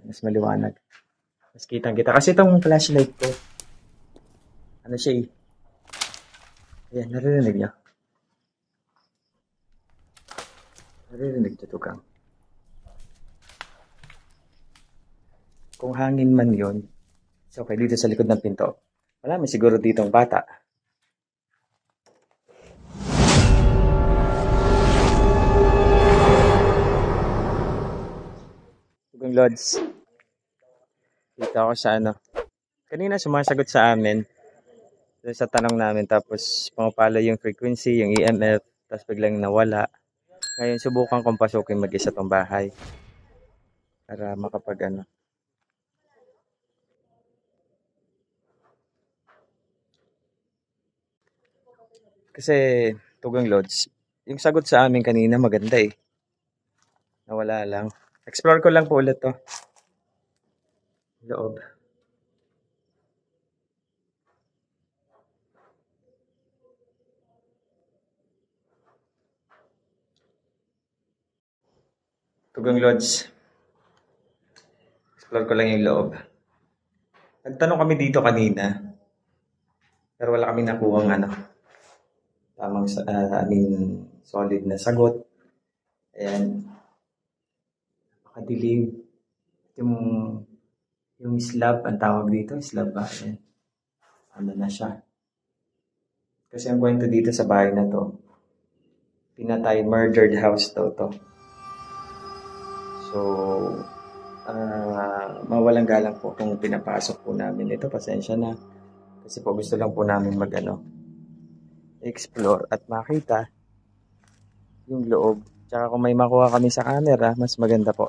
Mas maliwanag. Mas kitang kita. Kasi itong flashlight ko, ano siya eh. Ayan, naririnig niyo. Naririnig niyo to, Kang. Kung hangin man yon, so okay, dito sa likod ng pinto. Marami siguro ditong bata. Tugong Lods. Dito ako sa ano. Kanina sumasagot sa amin. Sa tanong namin. Tapos pumapalo yung frequency, yung EMF. Tapos biglang nawala. Ngayon subukan kong pasukin mag-isa tong bahay. Para makapag ano. Kasi Tugong Lods. Yung sagot sa amin kanina maganda eh. Nawala lang. Explore ko lang po ulit to. Loob. Tugong Lods. Explore ko lang yung loob. Nagtanong kami dito kanina. Pero wala kami nakuhang ano. Tamang, solid na sagot. Ayan. Napakadilim. Yung slab, ang tawag dito, slab ba? Ayan. Ano na siya. Kasi ang kwento dito sa bahay na to, pinatay, murdered house daw to. So, mawalang galang po kung pinapasok po namin ito. Pasensya na. Kasi po gusto lang po namin explore at makita yung loob. Tsaka kung may makuha kami sa camera, mas maganda po.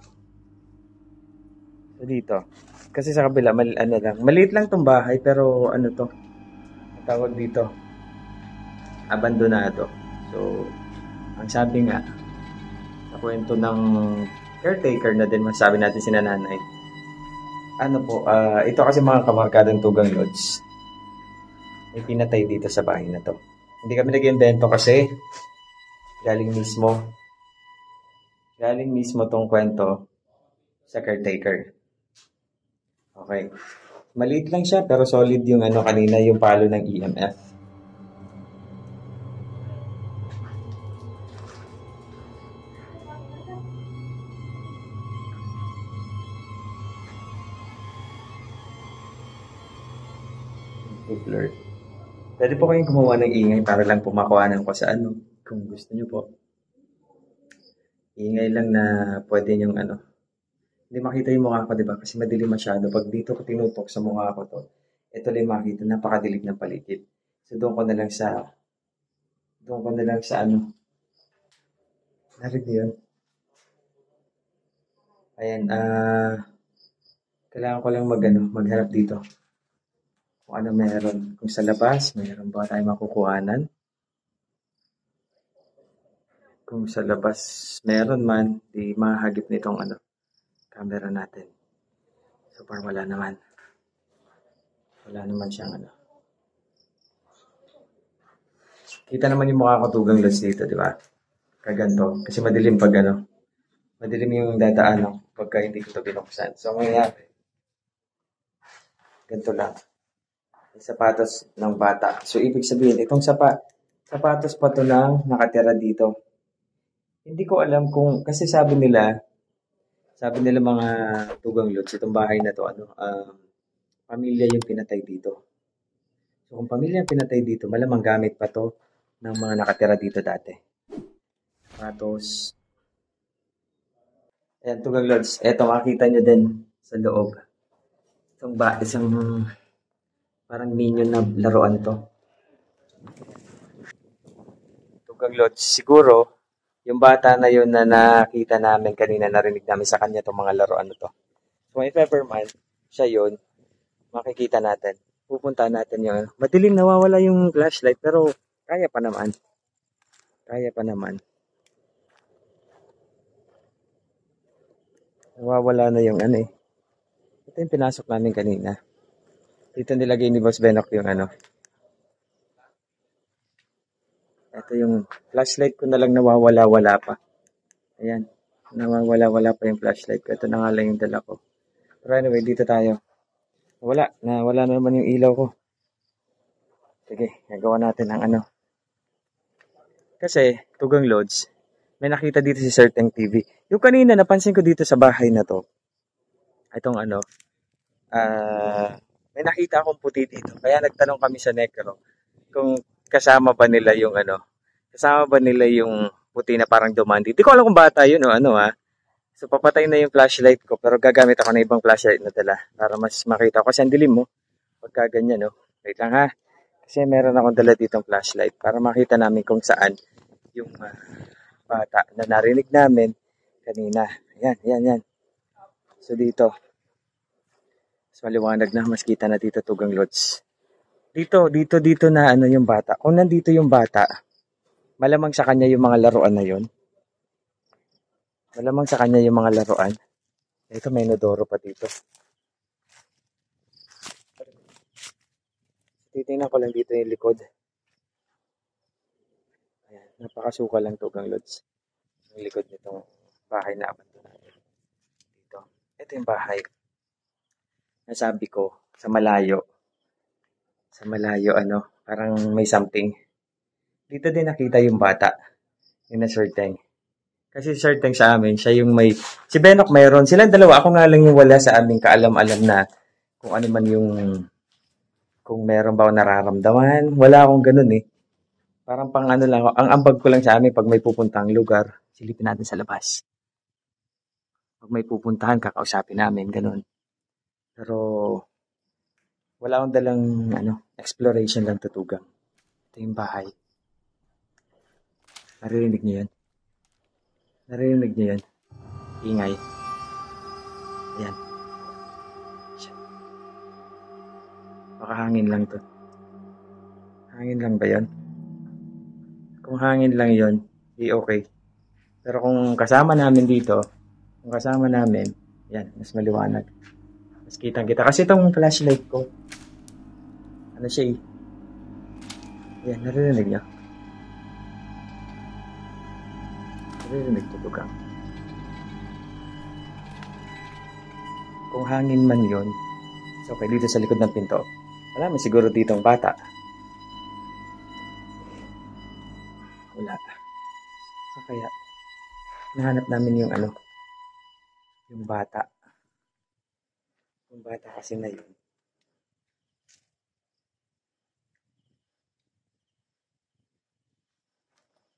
So dito. Kasi sa kabila, maliit lang tong bahay, pero ano to, tawag dito, abandonado. So, ang sabi nga, sa kwento ng caretaker na din, masabi natin si nanay, ano po, ito kasi mga kamarkadang Tugang Lods, may pinatay dito sa bahay na to. Hindi kami nag-invento kasi galing mismo tong kwento sa caretaker. Okay. Maliit lang siya pero solid yung ano kanina, yung palo ng EMF. Blurred. Pwede po kayong gumawa ng ingay para lang pumakuhanan ko sa ano, kung gusto nyo po. Ingay lang na pwede yung ano. Hindi makita yung mukha ko, di ba? Kasi madilim masyado. Pag dito ko tinutok sa mukha ko to, ito lang makita, napakadilim ng paligid. So doon ko na lang sa ano. Narinig yun? Ayan, kailangan ko lang maghanap dito. Kung ano meron. Kung sa labas, meron ba tayo makukuhanan? Kung sa labas meron man, di mahagip nitong ano, camera natin. So far wala naman. Wala naman siyang ano. Kita naman yung mukha ko Tugang Lods dito, di ba? Kaganto. Kasi madilim pag ano. Madilim yung dadaan ako pagka hindi ko ito binuksan. So mangyayari, ganito lang. Yung sapatos ng bata. So ibig sabihin, itong sapatos pa to lang nakatira dito. Hindi ko alam kung, kasi sabi nila mga Tugang Lods, itong bahay na to, pamilya yung pinatay dito. So kung pamilya yung pinatay dito, malamang gamit pa to ng mga nakatira dito dati. Sapatos. Ayan, Tugang Lods. Eto, makikita nyo din sa loob. Isang parang minion na laruan to. Tugang Lods, siguro, yung bata na yun na nakita namin kanina, narinig namin sa kanya itong mga laruan na to. So, if ever man, siya yun, makikita natin. Pupuntahan natin yung madilim, nawawala yung flashlight, pero kaya pa naman. Nawawala na yung ano eh. Ito yung pinasok namin kanina. Dito nilagay ni Boss Benok yung ano. Ito yung flashlight ko na lang nawawala-wala pa. Ayan. Nawawala-wala pa yung flashlight ko. Ito na nga lang yung dala ko. Pero anyway, dito tayo. Wala na naman yung ilaw ko. Sige, gagawa natin ng ano. Kasi, Tugang Lods, may nakita dito si Certain TV. Yung kanina, napansin ko dito sa bahay na to. Itong ano, may nakita akong puti dito. Kaya nagtanong kami sa Necro kung kasama ba nila yung ano, kasama ba nila yung puti na parang dumandi. Di ko alam kung bata yun o ano ha. So papatay na yung flashlight ko pero gagamit ako ng ibang flashlight na dala para mas makita ko. Kasi ang dilim mo. Pagka ganyan no. Wait lang ha. Kasi meron akong dala ditong flashlight para makita namin kung saan yung bata na narinig namin kanina. Yan. So dito. Mas maliwanag na. Mas kita na dito Tugang Lods. Dito na ano yung bata. Kung nandito yung bata, malamang sa kanya yung mga laruan na yun. Malamang sa kanya yung mga laruan. Ito may inodoro pa dito. Titingnan ko lang dito yung likod. Ayan, napakasuka lang Tugang Lods. Yung likod nitong bahay na abandonan natin. Dito. Ito yung bahay. Nasabi ko, sa malayo ano, parang may something. Dito din nakita yung bata. Yung na Certain. Kasi Certain sa amin, siya yung may, si Benok mayroon. Silang dalawa, ako nga lang yung wala sa aming kaalam-alam na kung ano man yung, kung meron ba ako nararamdaman. Wala akong ganun eh. Parang pang ano lang, ang ambag ko lang sa amin pag may pupuntang lugar, silipin natin sa labas. Pag may pupuntahan, kakausapin namin, ganun. Pero, wala akong dalang, exploration lang tutugang. Ito yung bahay. Naririnig niyo yan? Naririnig niyo yan? Ingay. Ayan. Baka hangin lang to. Hangin lang ba yan? Kung hangin lang yon, di okay. Pero kung kasama namin dito, yan, mas maliwanag. Mas kitang-kita. Kasi itong flashlight ko, ano siya eh. Yan, naririnig niyo? Naririnig tutugang. Kung hangin man yon, so okay, dito sa likod ng pinto. Wala, may siguro dito ang bata. Wala. So kaya, nahanap namin yung yung bata. Yung bata kasi na yun.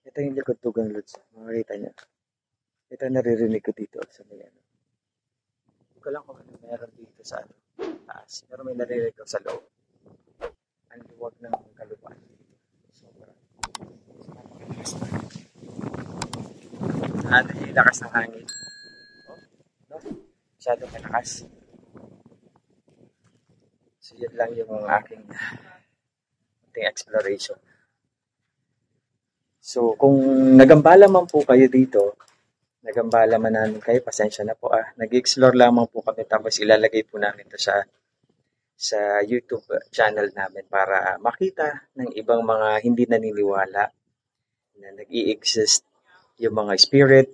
Ito yung likod Tugang Lods. Makikita niyo. Ito naririnig ko dito sa may ano. Hindi ko lang kung ano meron dito sa taas. Pero may naririnig ko sa loob. Ang luwag ng kalupaan dito. Sobrang. Yung lakas ng hangin. Oh, no? Masyadong malakas. So yun lang yung aking exploration. So kung nagambala man po kayo dito, nagambala man namin kayo, pasensya na po Nag-explore lamang po kami tapos ilalagay po namin to sa YouTube channel namin para makita ng ibang mga hindi naniniwala na nag-i-exist yung mga spirit,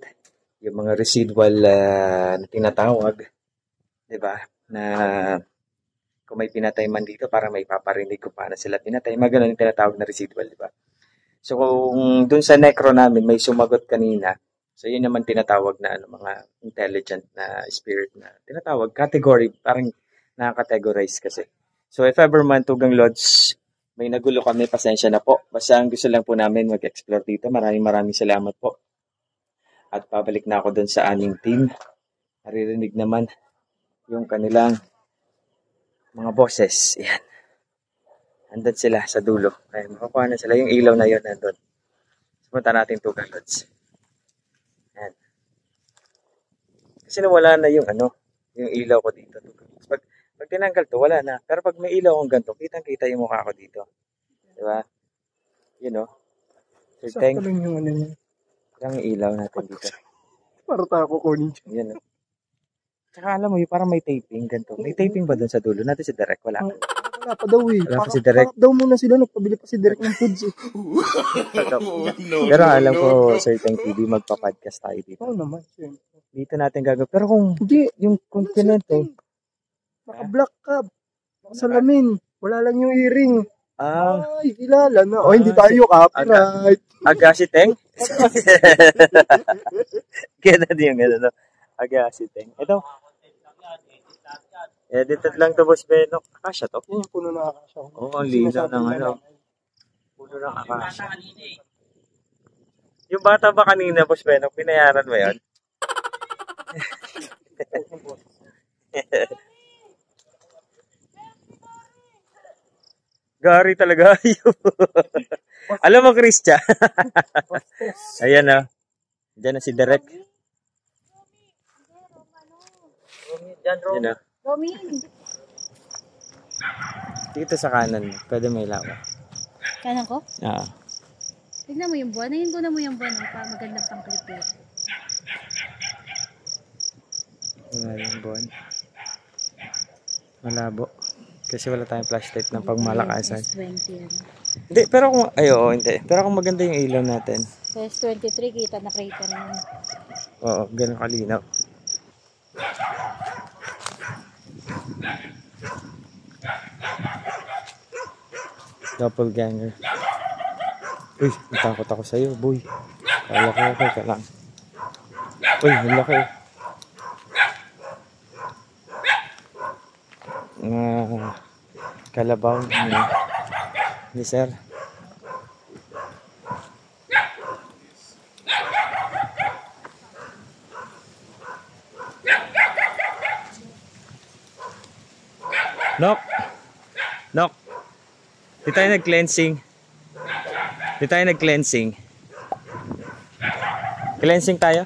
yung mga residual na tinatawag, 'di ba? Na kung may pinatay man dito para may paparinig ko paano sila pinatay, mga ganun yung tinatawag na residual, 'di ba? So kung dun sa necro namin may sumagot kanina, so yun naman tinatawag na mga intelligent na spirit na tinatawag category, parang na-categorize kasi. So if ever man Tugang Lods, may nagulo kami, pasensya na po. Basta ang gusto lang po namin mag-explore dito. Maraming salamat po. At pabalik na ako dun sa aming team. Naririnig naman yung kanilang mga boses. Yan. Andun sila sa dulo. Ay, makakuha na sila. Yung ilaw na yun nandun. Sumunta natin Tugang Lods. Yan. Kasi nawala na yung yung ilaw ko dito. Pag tinanggal to, wala na. Pero pag may ilaw akong ganito, kitang-kita yung mukha ko dito. Diba? You know? Sakto lang yung niya. Yung ilaw natin dito. Para tako kunin siya. Yan. Tsaka alam mo, parang may taping ganito. May taping ba dun sa dulo? Natin si Derek, wala. Wala pa daw eh. Wala pa si Derek. Daw muna sila, nagpabili pa si Derek ng foods eh. Pero alam ko, Certain TV, magpa-podcast tayo dito. Oo naman. Dito natin gagawin. Pero kung hindi, yung continent Naka-black cap. Nakasalamin. Wala lang yung earring. Ah, Ay, kilala na. O, hindi tayo copyright. Agasiteng? Kaya din yung gano'n, no? Agasiteng. Ito. Edited lang to, Boss Benok. Akasya to. Yan yung puno na akasya. Oo, ang linaw ng ano. Puno ng akasya. Yung bata ba kanina, Boss Benok, pinayaran mo yan? Gary talaga. Alam mo, Christian. Ayan na. Diyan na si Derek. Diyan na. Dito sa kanan. Pwede may lawa. Kanan ko? Oo. Tignan mo yung buwan. Ayun ko na mo yung buwan. Pa magandang pang clip yun. Wala yung buwan. Malabo. Kasi wala tayong flashlight ng pagmalakasan. S20 yan. Hindi, pero kung, hindi. Pero kung maganda yung ilaw natin. Sa S23, kita na crater yun. Oo, ganun kalinaw. Doppelganger. Uy, natakot ako sa'yo, boy. Kala ko okay ka lang. Uy, ang laki. Kalabaw ni sir. Nok! Nok! Di tayo nag-cleansing. Di tayo nag-cleansing. Cleansing tayo?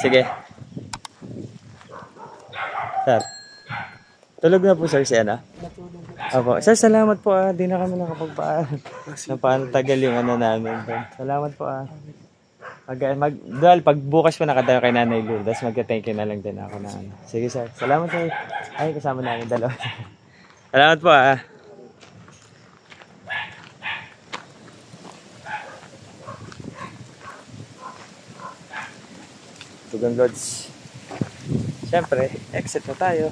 Sige. Sir. Tulog na po, sir, si Ana. Opo. Sir, salamat po. Di na kami nakapagpaan. Napatagal yung ano namin. Salamat po. Pag bukas po nakadayo kay Nanay Lourdes, magka-thank you na lang din ako na ano. Sige, sir. Salamat, sir. Ay, kasama namin dalawa. Salamat po. Tugang Gods. Siyempre, exit na tayo.